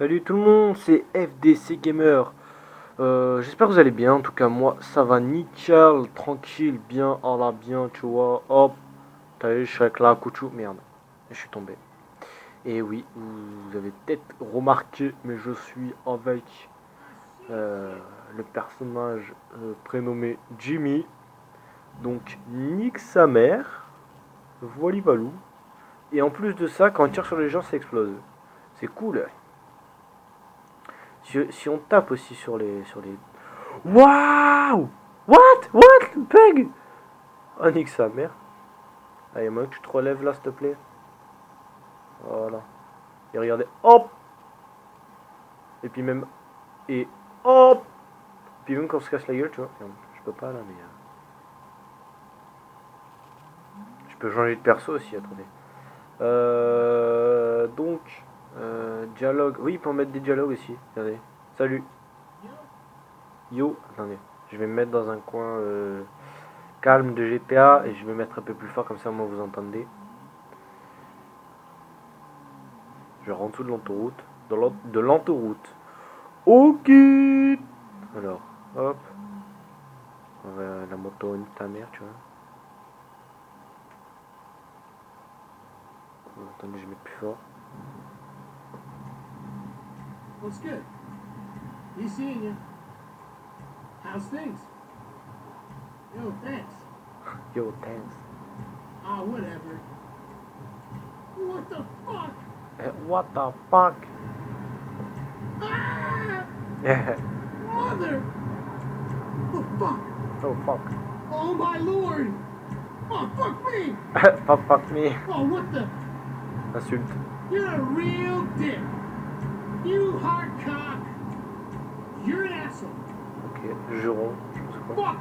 Salut tout le monde, c'est FDC Gamer. J'espère que vous allez bien. En tout cas, moi, ça va nickel, tranquille, bien, à la bien, tu vois. Hop, t'as vu, je suis avec la couchou. Merde, je suis tombé. Et oui, vous avez peut-être remarqué, mais je suis avec le personnage prénommé Jimmy. Donc, nique sa mère. Voilou. Et en plus de ça, quand on tire sur les gens, ça explose. C'est cool. Si on tape aussi sur les. Waouh! What? What? Peg! Oh, nique sa mère. Allez, moi que tu te relèves là, s'il te plaît. Voilà. Et regardez, hop! Et puis même. Et hop! Et puis même quand on se casse la gueule, tu vois. Je peux pas là, mais. Je peux changer de perso aussi, attendez. Donc. Dialogue. Oui, il peut en mettre des dialogues aussi. Regardez. Salut. Yo. Attendez. Je vais me mettre dans un coin calme de GTA et je vais mettre un peu plus fort comme ça, moi vous entendez. Je rentre en dessous de l'autoroute. De l'autoroute. Ok. Alors, hop. On va la moto nique ta mère, tu vois. Attendez, je vais mettre plus fort. What's good? He's seeing you. How's things? Yo, thanks. Yo, thanks. Ah, whatever. What the fuck? What the fuck? Ah! Mother! Oh, fuck! Oh, fuck. Oh, my lord! Oh, fuck me! Fuck me. Oh, what the? Insulte. You're a real dick. You hardcock. You're an asshole. Ok, juron. Je sais pas.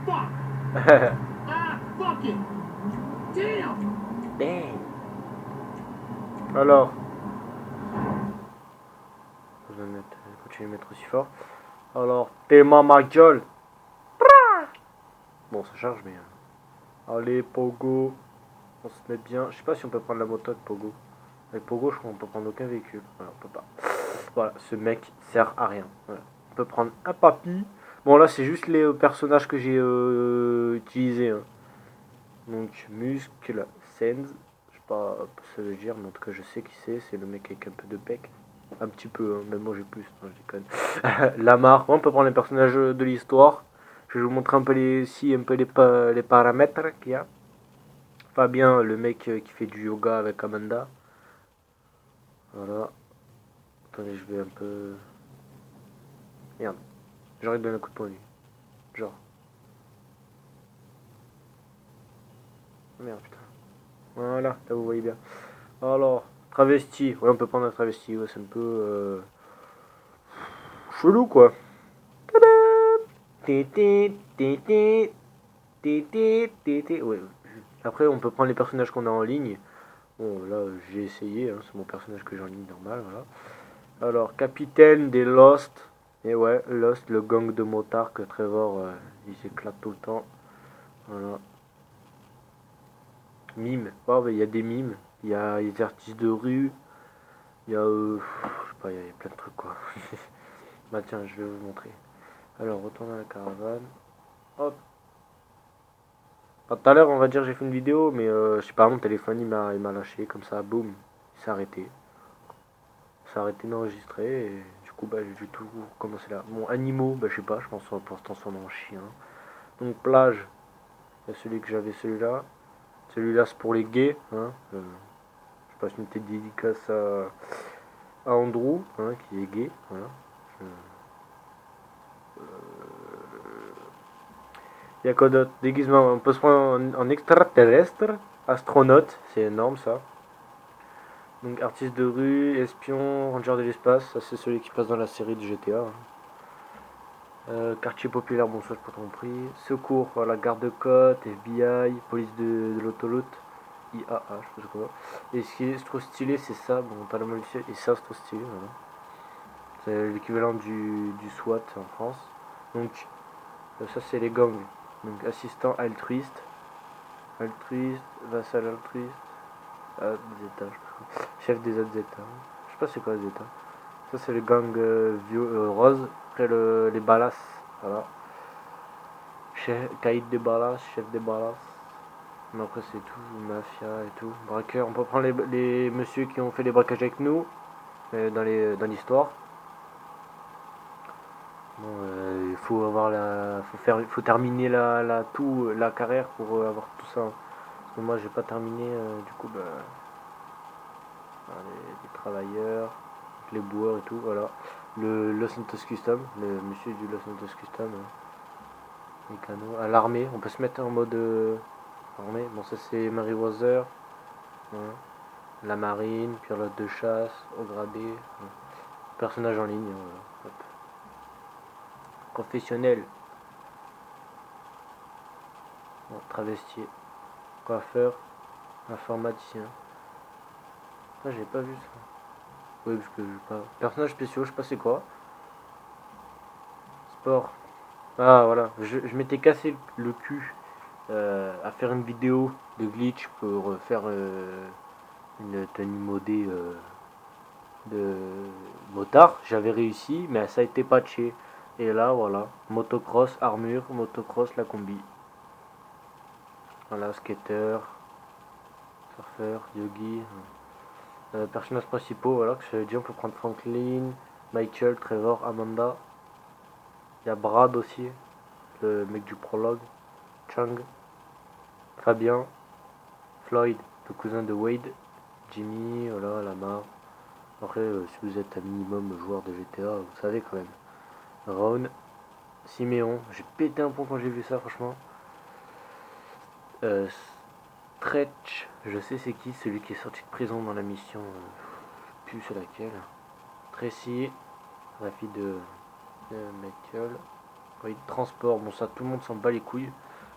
Fuck! Ah, fuck it! Damn! Dang. Alors. Je vais continuer à mettre aussi fort. Alors, t'es ma gueule. Bon, ça charge, mais. Allez, Pogo. On se met bien. Je sais pas si on peut prendre la moto avec Pogo. Avec Pogo, je crois qu'on peut prendre aucun véhicule. Voilà, on peut pas. Voilà, ce mec sert à rien. Voilà. On peut prendre un papy. Bon, là, c'est juste les personnages que j'ai utilisés. Hein. Donc, Muscle, Sens. Je sais pas ce que ça veut dire, mais en tout cas, je sais qui c'est. C'est le mec avec un peu de pec. Un petit peu, hein. Même moi j'ai plus. Non, je déconne. Lamar. On peut prendre les personnages de l'histoire. Je vais vous montrer un peu les paramètres qu'il y a. Fabien, le mec qui fait du yoga avec Amanda. Voilà. Attendez, je vais un peu. Merde. J'ai envie de donner un coup de poing lui. Genre. Merde, putain. Voilà, là vous voyez bien. Alors, travesti. Ouais, on peut prendre un travesti. Ouais, c'est un peu. Chelou quoi. Tété, tété, tété, tété. Ouais. Après, on peut prendre les personnages qu'on a en ligne. Bon, là, j'ai essayé. Hein, c'est mon personnage que j'ai en ligne normal. Voilà. Alors, capitaine des Lost. Et ouais, Lost, le gang de motards que Trevor, il s'éclate tout le temps. Voilà. Mime. Oh, il y a des mimes. Il y a des artistes de rue. Il y a, je sais pas, il y a plein de trucs quoi. Bah tiens, je vais vous montrer. Alors, retourne à la caravane. Hop. Tout à l'heure, on va dire j'ai fait une vidéo, mais je sais pas, mon téléphone il m'a lâché comme ça, boum, il s'est arrêté. Il s'est arrêté d'enregistrer et du coup, bah, j'ai dû tout recommencer là. Mon animaux, bah, je sais pas, je pense qu'on va pouvoir se transformer en chien. Donc, plage, il y a celui que j'avais, celui-là. Celui-là, c'est pour les gays. Hein. Je passe une petite dédicace à Andrew, hein, qui est gay. Voilà. Il y a quoi d'autre? Déguisement, on peut se prendre en extraterrestre, astronaute, c'est énorme ça. Donc artiste de rue, espion, ranger de l'espace, ça c'est celui qui passe dans la série de GTA. Hein. Quartier populaire, bon ça j'ai pas compris. Secours, voilà, garde-côte, FBI, police de l'autoroute, IAA, je sais pas quoi. Et ce qui est trop stylé, c'est ça, bon t'as la modifié, et ça c'est trop stylé, voilà. C'est l'équivalent du SWAT en France. Donc ça c'est les gangs. Donc assistant altruiste, vassal altruiste, des états, chef des autres états. Je sais pas c'est quoi les états. Ça c'est le gang rose. Après les balas. Voilà. Caïd des balas, chef des balas. Mais après c'est tout, mafia et tout. Braqueur, on peut prendre les messieurs qui ont fait les braquages avec nous dans l'histoire. Bon, il faut avoir il faut terminer la carrière pour avoir tout ça. Parce que moi j'ai pas terminé, du coup les travailleurs, les boueurs et tout, voilà. Le Los Santos Custom, le monsieur du Los Santos Custom, les canons. À l'armée, on peut se mettre en mode armée. Bon, ça c'est Meriwether, voilà. La marine, pilote de chasse, au gradé, voilà. Personnage en ligne, voilà. Hop. Professionnel, bon, travesti, coiffeur, informaticien. Ah, j'ai pas vu ça. Oui, parce que j'ai pas. Personnage spéciaux, je sais pas c'est quoi. Sport. Ah, voilà. Je m'étais cassé le cul à faire une vidéo de glitch pour faire une tenue modée de motard. J'avais réussi, mais ça a été patché. Et là, voilà. Motocross, armure, motocross, la combi. Voilà, skater, surfeur, yogi. Personnages principaux, voilà, que j'avais dit, on peut prendre Franklin, Michael, Trevor, Amanda. Il y a Brad aussi, le mec du prologue. Chang, Fabien, Floyd, le cousin de Wade, Jimmy, voilà, Lamar. Après, si vous êtes un minimum joueur de GTA, vous savez quand même. Ron, Siméon, j'ai pété un pont quand j'ai vu ça, franchement. Stretch, je sais c'est qui, celui qui est sorti de prison dans la mission. Je sais plus c'est laquelle. Tracy, la fille de Michael. Oui, transport, bon ça tout le monde s'en bat les couilles.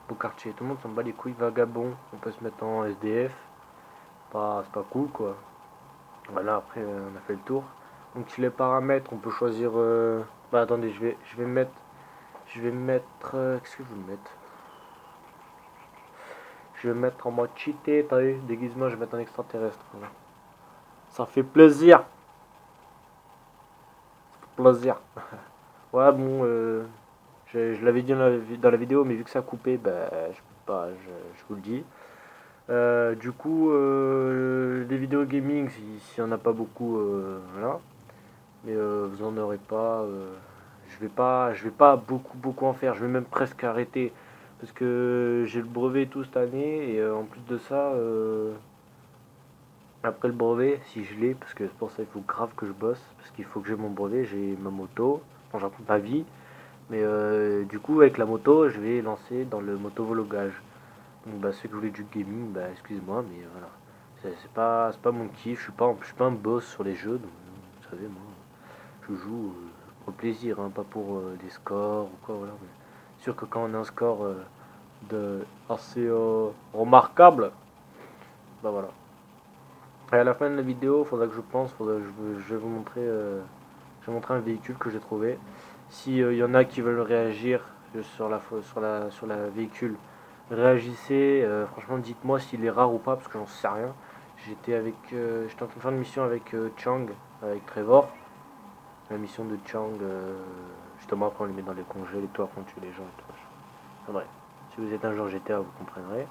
Beaucartier, tout le monde s'en bat les couilles. Vagabond, on peut se mettre en SDF. C'est pas cool quoi. Voilà, après on a fait le tour. Donc si les paramètres, on peut choisir. Bah attendez, je vais mettre. Qu'est-ce que je vais mettre? Je vais mettre en mode cheaté, t'as vu? Déguisement, je vais mettre en extraterrestre. Voilà. Ça fait plaisir. Plaisir. Ouais, bon, je l'avais dit dans la vidéo, mais vu que ça a coupé, bah, je peux pas, je vous le dis. Du coup, des vidéos gaming, s'il n'y en a pas beaucoup, voilà. Mais vous en aurez pas. Je vais pas beaucoup en faire. Je vais même presque arrêter parce que j'ai le brevet et tout cette année et en plus de ça, après le brevet, si je l'ai, parce que c'est pour ça qu'il faut grave que je bosse, parce qu'il faut que j'ai mon brevet, j'ai ma moto, bon, j'en compte ma vie, mais du coup avec la moto, je vais lancer dans le motovlogage. Donc bah ceux qui voulaient du gaming, bah excuse-moi, mais voilà, c'est pas mon kiff, je suis pas un boss sur les jeux, donc vous savez moi, je joue pour le plaisir, hein, pas pour des scores ou quoi, voilà. Mais sûr que quand on a un score assez remarquable, bah voilà. Et à la fin de la vidéo, faudra que je pense, je vais vous montrer, je vais montrer un véhicule que j'ai trouvé. Si y en a qui veulent réagir sur la véhicule, réagissez. Franchement, dites-moi s'il est rare ou pas, parce que j'en sais rien. J'étais en train de faire une mission avec Chang, avec Trevor. La mission de Chang, justement après on les met dans les congés, les toits, on tue les gens et tout. Enfin, bref, si vous êtes un joueur GTA, vous comprendrez.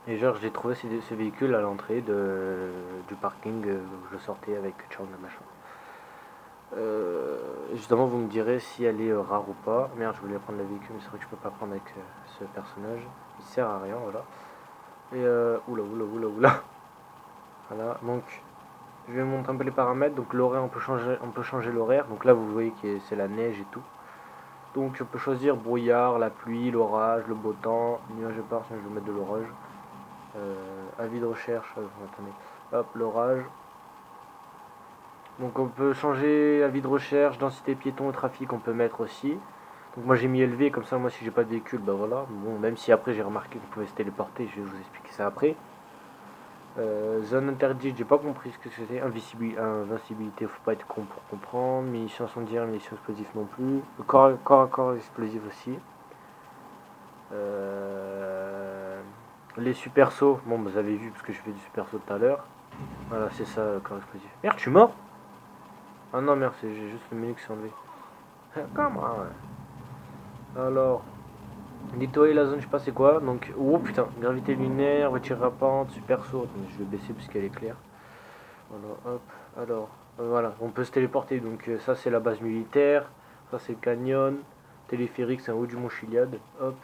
Et genre, j'ai trouvé ce véhicule à l'entrée du parking où je sortais avec Chang, machin. Justement, vous me direz si elle est rare ou pas. Merde, je voulais prendre le véhicule, mais c'est vrai que je peux pas prendre avec ce personnage. Il sert à rien, voilà. Et oula. Voilà, donc je vais montrer un peu les paramètres. Donc l'horaire, on peut changer l'horaire. Donc là, vous voyez que c'est la neige et tout. Donc on peut choisir brouillard, la pluie, l'orage, le beau temps, nuage et sinon je vais mettre de l'orage. Avis de recherche, attendez, hop, l'orage. Donc on peut changer avis de recherche, densité piéton et trafic, on peut mettre aussi. Donc moi j'ai mis élevé, comme ça moi si j'ai pas de véhicule, bah voilà. Bon, même si après j'ai remarqué qu'on pouvait se téléporter, je vais vous expliquer ça après. Zone interdite, j'ai pas compris ce que c'était. Invincibilité, faut pas être con pour comprendre. Munitions incendiaires, munitions explosives non plus. Le corps à corps explosif aussi. Les super sauts, bon vous avez vu parce que je fais du super saut tout à l'heure. Voilà, c'est ça, corps explosif. Merde, je suis mort. Ah non, merde, j'ai juste le menu qui s'est enlevé. Comment, ouais. Alors, nettoyer la zone, je sais pas c'est quoi. Donc, oh putain, gravité lunaire, voiture rapante, super saut. Attendez, je vais baisser parce qu'elle est claire. Voilà, hop. Alors, voilà, on peut se téléporter. Donc, ça, c'est la base militaire. Ça, c'est le canyon. Téléphérique, c'est en haut du mont Chiliad. Hop.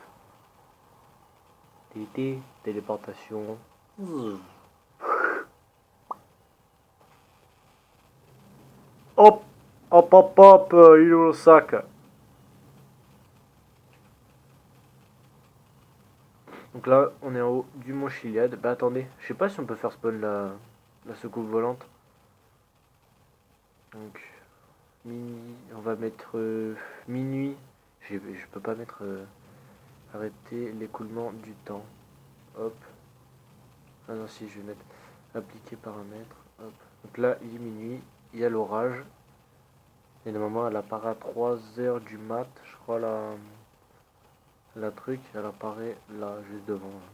TT, téléportation. Hop, hop, hop, hop, il est où le sac? Donc là, on est en haut du mont Chiliad. Bah attendez, je sais pas si on peut faire spawn la secoupe volante. Donc, on va mettre minuit. Je peux pas mettre arrêter l'écoulement du temps. Hop. Ah non, si, je vais mettre appliquer paramètres. Hop. Donc là, il est minuit, il y a l'orage. Et normalement, elle apparaît à 3 h du mat. Je crois la truc, elle apparaît là, juste devant. Là.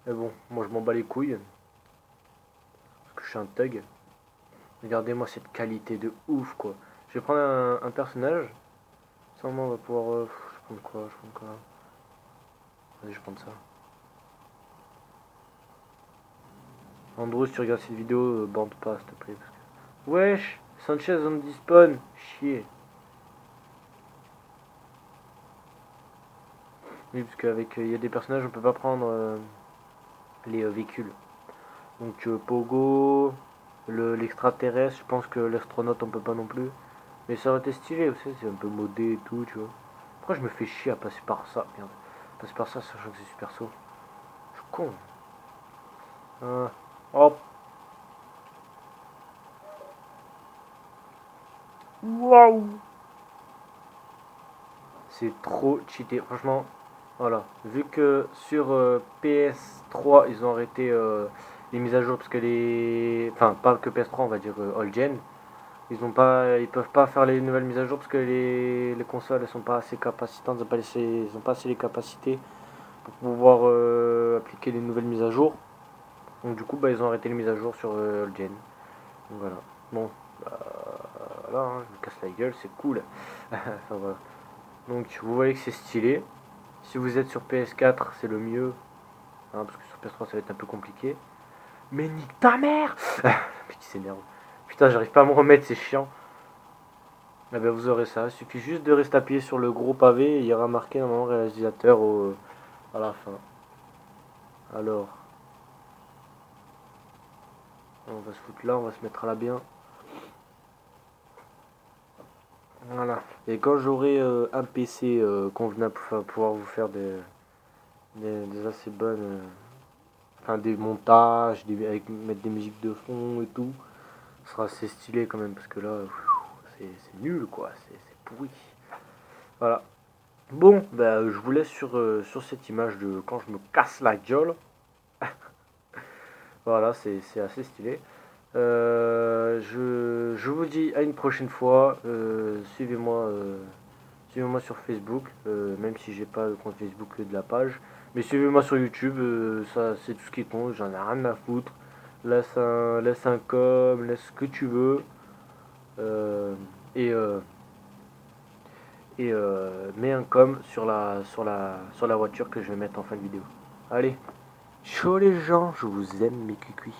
Mais bon, moi je m'en bats les couilles. Parce que je suis un thug. Regardez-moi cette qualité de ouf, quoi. Je vais prendre un personnage. Sûrement, on va pouvoir. Je prends quoi? Je prends quoi? Vas-y, je prends ça. Andrew, si tu regardes cette vidéo, bande pas, s'il te plaît. Parce que... Wesh! Sanchez on despawn! Chier! Oui, parce qu'avec. Il y a des personnages, on peut pas prendre les véhicules. Donc, Pogo. L'extraterrestre, je pense que l'astronaute, on peut pas non plus. Mais ça aurait été stylé, vous savez, c'est un peu modé et tout, tu vois. Pourquoi je me fais chier à passer par ça? Merde. Passer par ça, sachant que c'est super saut. Je suis con. Hop. Waouh. C'est trop cheaté. Franchement, voilà. Vu que sur PS3, ils ont arrêté les mises à jour parce que les. Enfin, pas que PS3, on va dire all gen. Ils peuvent pas faire les nouvelles mises à jour parce que les consoles elles sont pas assez capacitantes, ils ont pas assez les capacités pour pouvoir appliquer les nouvelles mises à jour. Donc du coup bah, ils ont arrêté les mises à jour sur All Gen. Donc voilà. Bon, bah, voilà, hein, je me casse la gueule, c'est cool. Enfin, voilà. Donc vous voyez que c'est stylé. Si vous êtes sur PS4, c'est le mieux. Hein, parce que sur PS3 ça va être un peu compliqué. Mais nique ta mère. Qui s'énerve. Putain, j'arrive pas à me remettre, c'est chiant. Eh ben, vous aurez ça. Il suffit juste de rester appuyé sur le gros pavé et il y aura marqué normalement réalisateur à la fin. Alors, on va se foutre là, on va se mettre là bien. Voilà. Et quand j'aurai un PC convenable pour pouvoir vous faire des assez bonnes. Enfin, des montages, mettre des musiques de fond et tout, ce sera assez stylé quand même parce que là, c'est nul quoi, c'est pourri. Voilà. Bon, bah, je vous laisse sur cette image de quand je me casse la gueule. Voilà, c'est assez stylé. Je vous dis à une prochaine fois. Suivez-moi sur Facebook, même si j'ai pas le compte Facebook de la page. Mais suivez-moi sur YouTube, ça c'est tout ce qui compte, j'en ai rien à foutre. Laisse un com, laisse ce que tu veux. Euh, et mets un com sur la voiture que je vais mettre en fin de vidéo. Allez, ciao les gens, je vous aime mes cucuis.